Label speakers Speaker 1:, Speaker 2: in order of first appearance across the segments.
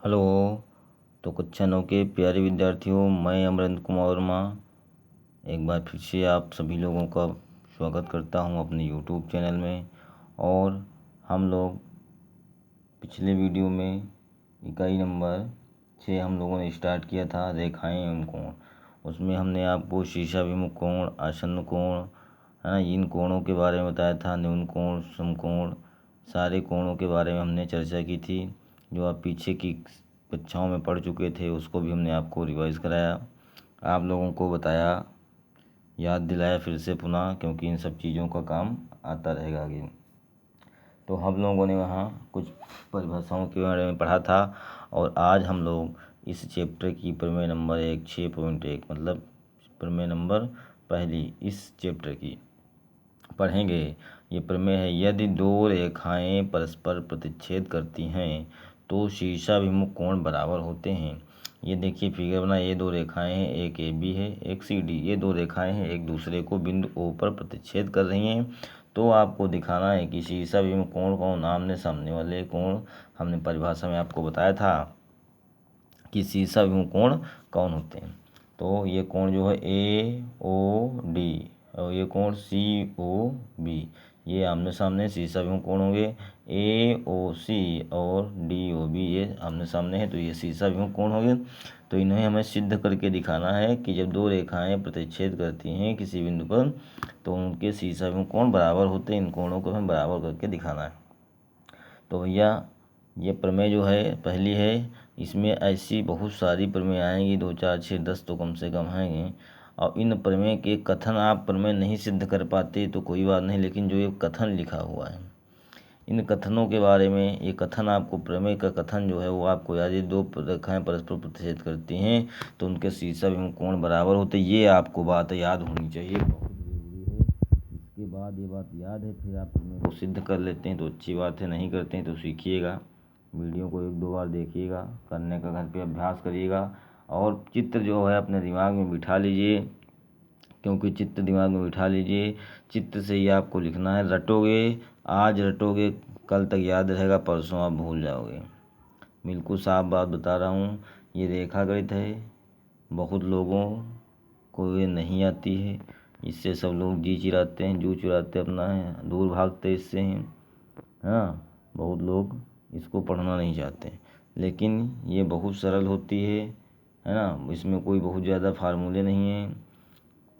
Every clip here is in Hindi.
Speaker 1: हेलो। तो कक्षा 9 के प्यारे विद्यार्थियों, मैं अमरेंद्र कुमार वर्मा एक बार फिर से आप सभी लोगों का स्वागत करता हूं अपने यूट्यूब चैनल में। और हम लोग पिछले वीडियो में इकाई नंबर 6 हम लोगों ने स्टार्ट किया था, रेखाएं एवं कोण। उसमें हमने आपको शीर्षाभिमुख कोण, आसन्न कोण, है ना, इन कोणों के बारे में बताया था। न्यून कोण, समकोण, सारे कोणों के बारे में हमने चर्चा की थी। जो आप पीछे की कक्षाओं में पढ़ चुके थे उसको भी हमने आपको रिवाइज़ कराया, आप लोगों को बताया, याद दिलाया फिर से पुनः, क्योंकि इन सब चीज़ों का काम आता रहेगा आगे। तो हम लोगों ने वहाँ कुछ परिभाषाओं के बारे में पढ़ा था। और आज हम लोग इस चैप्टर की प्रमेय नंबर 6.1 मतलब प्रमेय नंबर पहली इस चैप्टर की पढ़ेंगे। ये प्रमेय है, यदि दो रेखाएं परस्पर प्रतिच्छेद करती हैं तो शीर्षाभिमुख कोण बराबर होते हैं। ये देखिए फिगर बना, ये दो रेखाएं हैं, एक ए बी है, एक सी डी। ये दो रेखाएं हैं, एक दूसरे को बिंदु ओ पर प्रतिच्छेद कर रही हैं। तो आपको दिखाना है कि शीर्षाभिमुख कोण कौन, आमने सामने वाले कोण। हमने परिभाषा में आपको बताया था कि शीर्षाभिमुख कोण कौन होते हैं। तो ये कोण जो है ए ओ डी और ये कोण सी ओ बी, ये आमने सामने शीर्षाभिमुख कोण होंगे। ए ओ सी और डी ओ बी ये आमने सामने है, तो ये शीर्षाभिमुख कोण होंगे। तो इन्हें हमें सिद्ध करके दिखाना है कि जब दो रेखाएं प्रतिच्छेद करती हैं किसी बिंदु पर तो उनके शीर्षाभिमुख कोण बराबर होते हैं। इन कोणों को हमें बराबर करके दिखाना है। तो भैया ये प्रमेय जो है पहली है, इसमें ऐसी बहुत सारी प्रमेय आएंगी, 2 4 6 10 तो कम से कम आएंगे। और इन प्रमेय के कथन आप प्रमेय नहीं सिद्ध कर पाते तो कोई बात नहीं, लेकिन जो ये कथन लिखा हुआ है इन कथनों के बारे में, ये कथन आपको, प्रमेय का कथन जो है वो आपको याद है। दो रेखाएं परस्पर प्रतिच्छेद करती हैं तो उनके शीर्षाभिमुख कोण बराबर होते, ये आपको बात याद होनी चाहिए, बहुत ज़रूरी है। इसके बाद ये बात याद है फिर आप प्रमेय को सिद्ध कर लेते हैं तो अच्छी बात है, नहीं करते हैं तो सीखिएगा। वीडियो को 1-2 बार देखिएगा, करने का घर पे अभ्यास करिएगा। और चित्र जो है अपने दिमाग में बिठा लीजिए, क्योंकि चित्र दिमाग में बिठा लीजिए, चित्र से ही आपको लिखना है। रटोगे, आज रटोगे, कल तक याद रहेगा, परसों आप भूल जाओगे। बिल्कुल साफ बात बता रहा हूँ। ये रेखागणित है, बहुत लोगों को ये नहीं आती है, इससे सब लोग जी चिराते हैं, जू चुराते अपना है, दूर भागते इससे हैं। हाँ, बहुत लोग इसको पढ़ना नहीं चाहते, लेकिन ये बहुत सरल होती है ना। इसमें कोई बहुत ज़्यादा फार्मूले नहीं हैं,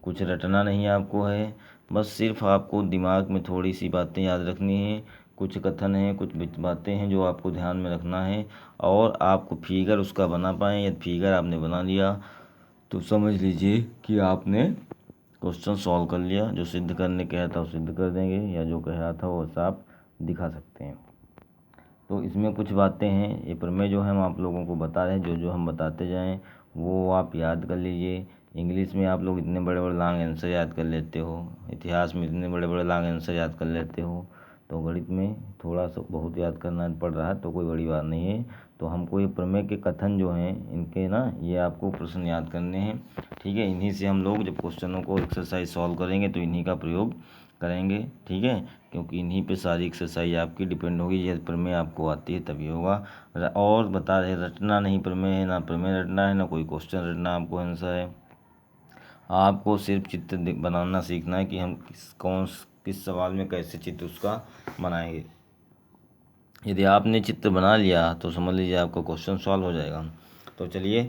Speaker 1: कुछ रटना नहीं आपको है, बस सिर्फ आपको दिमाग में थोड़ी सी बातें याद रखनी है। कुछ कथन हैं, कुछ बातें हैं जो आपको ध्यान में रखना है, और आपको फिगर उसका बना पाएँ। यदि फिगर आपने बना लिया तो समझ लीजिए कि आपने क्वेश्चन सॉल्व कर लिया। जो सिद्ध करने कहा था वो सिद्ध कर देंगे, या जो कहा था वो आप दिखा सकते हैं। तो इसमें कुछ बातें हैं, ये प्रमेय जो है हम आप लोगों को बता रहे हैं, जो जो हम बताते जाएं वो आप याद कर लीजिए। इंग्लिश में आप लोग इतने बड़े बड़े लॉन्ग आंसर याद कर लेते हो, इतिहास में इतने बड़े बड़े लॉन्ग आंसर याद कर लेते हो, तो गणित में थोड़ा सा बहुत याद करना पड़ रहा है तो कोई बड़ी बात नहीं है। तो हमको ये प्रमेय के कथन जो हैं इनके ना, ये आपको प्रश्न याद करने हैं, ठीक है। इन्हीं से हम लोग जब क्वेश्चनों को एक्सरसाइज सॉल्व करेंगे तो इन्हीं का प्रयोग करेंगे, ठीक है, क्योंकि इन्हीं पे सारी एक्सरसाइज आपकी डिपेंड होगी। ये प्रमेय आपको आती है तभी होगा। और बता रहे, रटना नहीं प्रमेय है, ना प्रमेय रटना है, ना कोई क्वेश्चन रटना आपको आंसर है। आपको सिर्फ चित्र बनाना सीखना है कि हम किस सवाल में कैसे चित्र उसका बनाएंगे। यदि आपने चित्र बना लिया तो समझ लीजिए आपका क्वेश्चन सॉल्व हो जाएगा। तो चलिए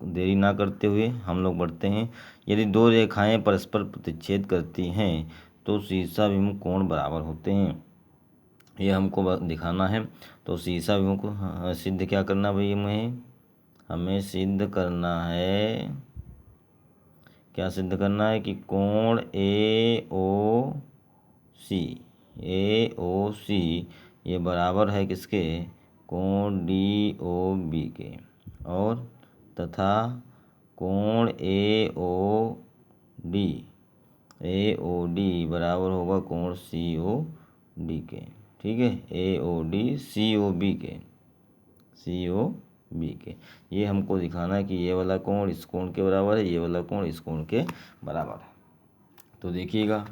Speaker 1: देरी ना करते हुए हम लोग बढ़ते हैं। यदि दो रेखाएं परस्पर प्रतिच्छेद करती हैं तो शीर्षाभिमुख कोण बराबर होते हैं, ये हमको दिखाना है। तो शीर्षाभिमुख सिद्ध क्या करना भाई, हमें सिद्ध करना है, क्या सिद्ध करना है कि कोण ए ओ सी ये बराबर है किसके, कोण डी ओ बी के, और तथा कोण ए ओ डी बराबर होगा कोण सी ओ डी के, ठीक है, ए O D C O B के। ये हमको दिखाना है कि ये वाला कोण इस कोण के बराबर है, ये वाला कोण इस कोण के बराबर है। तो देखिएगा,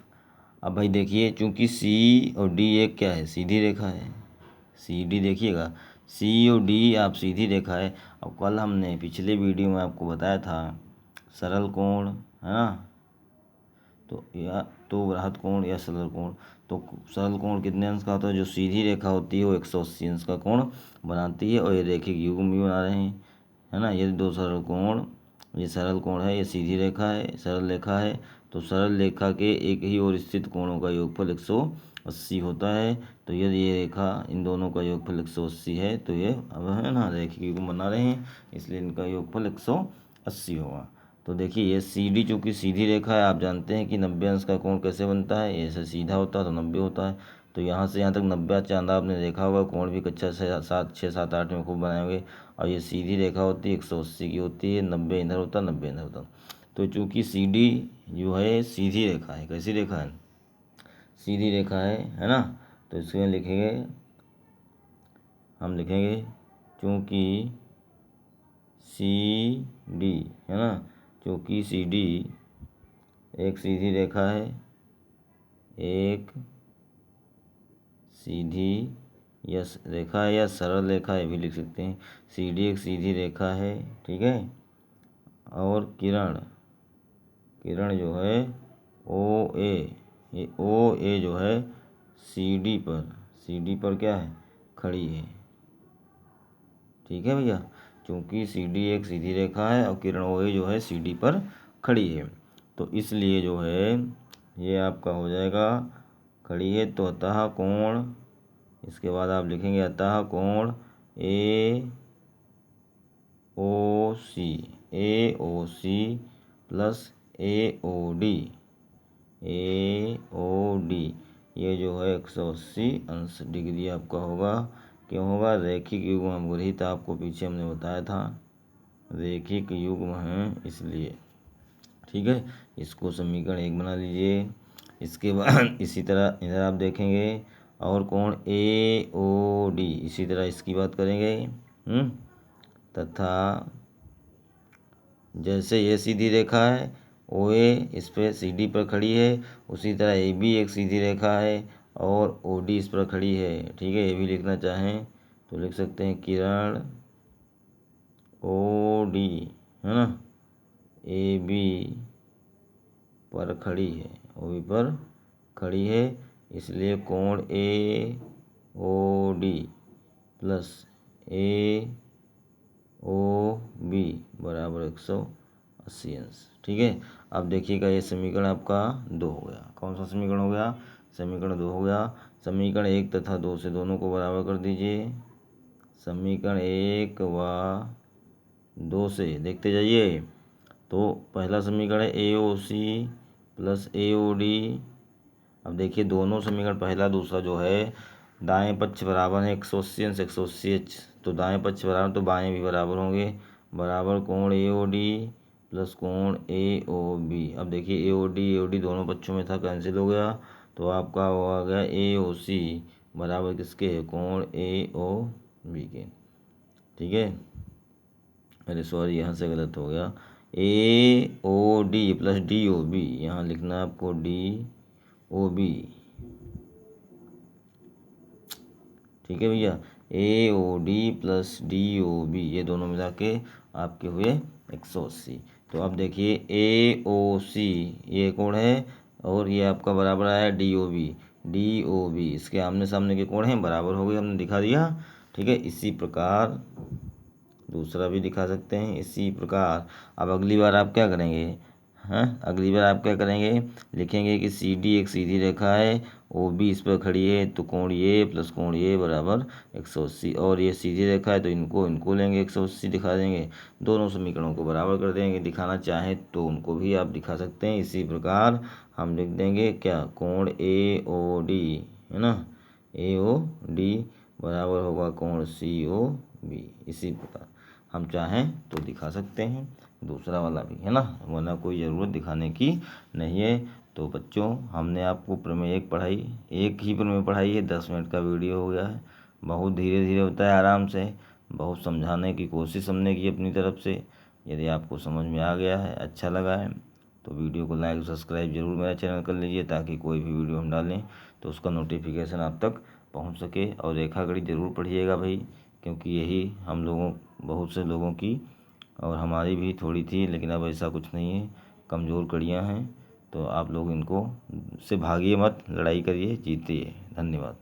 Speaker 1: अब भाई देखिए, चूंकि सी और डी एक क्या है, सीधी रेखा है, सी डी देखिएगा, सी और डी आप सीधी रेखा है। अब कल हमने पिछले वीडियो में आपको बताया था सरल कोण, है ना, तो या तो वृहद कोण या सरल कोण। तो सरल कोण कितने अंश का होता है? जो सीधी रेखा होती है वो 180 अंश का कोण बनाती है, और ये रैखिक युग्म भी बना रहे हैं, है ना। ये दो सरल कोण, ये सरल कोण है, ये सीधी रेखा है, सरल रेखा है। तो सरल रेखा के एक ही ओर स्थित कोणों का योगफल 180 होता है। तो यदि ये रेखा इन दोनों का योगफल 180 है तो ये अब है ना रैखिक युग्म बना रहे हैं, इसलिए इनका योगफल 180 होगा। तो देखिए ये सी डी चूँकि सीधी रेखा है, आप जानते हैं कि 90 अंश का कोण कैसे बनता है, ऐसे सीधा होता है तो 90 होता है। तो यहाँ से यहाँ तक 90 चांदा आपने देखा होगा, कोण भी कक्षा 6, 7, 8 में खूब बनाए होंगे। और ये सीधी रेखा होती है 180 की होती है, 90 इधर होता है, 90 इधर होता है। तो चूँकि सी डी जो है सीधी रेखा है, कैसी रेखा है? सीधी रेखा है ना। तो इसमें लिखेंगे, हम लिखेंगे चूँकि सी डी, है ना, क्योंकि सी डी एक सीधी रेखा है, एक सीधी या रेखा है या सरल रेखा है भी लिख सकते हैं। सी डी एक सीधी रेखा है, ठीक है। और किरण जो है ओ ए, ये ओ ए जो है सी डी पर क्या है? खड़ी है, ठीक है भैया। क्योंकि सी डी एक सीधी रेखा है और किरण ओ ए जो है सी डी पर खड़ी है, तो इसलिए जो है ये आपका हो जाएगा खड़ी है। तो अतः कोण, इसके बाद आप लिखेंगे अतः कोण ए ओ सी प्लस ए ओ डी, ये जो है 180 अंश डिग्री आपका होगा। क्यों होगा? रैखिक युग्म गृहीत आपको पीछे हमने बताया था, रैखिक युग्म है इसलिए, ठीक है। इसको समीकरण 1 बना लीजिए। इसके बाद इसी तरह इधर आप देखेंगे और कोण ए ओ डी, इसी तरह इसकी बात करेंगे। तथा जैसे ये सीधी रेखा है ओ ए इस पर सी डी पर खड़ी है, उसी तरह ए बी एक सीधी रेखा है और ओ डी इस पर खड़ी है, ठीक है। ये भी लिखना चाहें तो लिख सकते हैं किरण ओ डी, है ना, ए बी पर खड़ी है, ओ बी पर खड़ी है, इसलिए कोण ए ओ डी प्लस ए ओ बी बराबर 180 अंश, ठीक है। अब देखिएगा ये समीकरण आपका 2 हो गया। कौन सा समीकरण हो गया? समीकरण 2 हो गया। समीकरण 1 तथा 2 से दोनों को बराबर कर दीजिए। समीकरण 1 व 2 से देखते जाइए। तो पहला समीकरण है ए ओ सी प्लस ए ओ डी। अब देखिए दोनों समीकरण पहला दूसरा जो है दाएं पक्ष बराबर है 180 अंश 180 एच, तो दाएं पक्ष बराबर तो बाएं भी बराबर होंगे, बराबर कोण ए ओ डी प्लस कोण ए ओ बी। अब देखिए ए ओ डी दोनों पक्षों में था, कैंसिल हो गया, तो आपका वो आ गया ए ओ सी बराबर किसके? कोण ए ओ बी के, ठीक है। अरे सॉरी यहाँ से गलत हो गया, A O D plus D O B, यहाँ लिखना है आपको डी ओ बी, ठीक है भैया। A O D plus D O B ये दोनों मिला के आपके हुए 180। तो अब देखिए ए ओ सी ये कोण है और ये आपका बराबर आया डी ओ बी इसके आमने सामने के कोण हैं, बराबर हो गए, हमने दिखा दिया, ठीक है। इसी प्रकार दूसरा भी दिखा सकते हैं इसी प्रकार। अब अगली बार आप क्या करेंगे? अगली बार आप क्या करेंगे? लिखेंगे कि सी डी एक सीधी रेखा है, ओ बी इस पर खड़ी है, तो कोण ये प्लस कोण ये बराबर 180, और ये सीधी रेखा है तो इनको लेंगे 180 दिखा देंगे, दोनों समीकरणों को बराबर कर देंगे। दिखाना चाहें तो उनको भी आप दिखा सकते हैं। इसी प्रकार हम लिख देंगे क्या? कोण ए ओ डी, है ना, ए ओ डी बराबर होगा कोण सी ओ बी। इसी प्रकार हम चाहें तो दिखा सकते हैं दूसरा वाला भी, है ना, वरना कोई ज़रूरत दिखाने की नहीं है। तो बच्चों हमने आपको प्रमेय 1 पढ़ाई, एक ही प्रमेय पढ़ाई है, 10 मिनट का वीडियो हो गया है, बहुत धीरे धीरे होता है, आराम से, बहुत समझाने की कोशिश हमने की अपनी तरफ से। यदि आपको समझ में आ गया है, अच्छा लगा है, तो वीडियो को लाइक सब्सक्राइब जरूर मेरा चैनल कर लीजिए, ताकि कोई भी वीडियो हम डालें तो उसका नोटिफिकेशन आप तक पहुंच सके। और रेखागणित जरूर पढ़िएगा भाई, क्योंकि यही हम लोगों बहुत से लोगों की और हमारी भी थोड़ी थी, लेकिन अब ऐसा कुछ नहीं है। कमज़ोर कड़ियाँ हैं, तो आप लोग इनको से भागिए मत, लड़ाई करिए, जीतिए। धन्यवाद।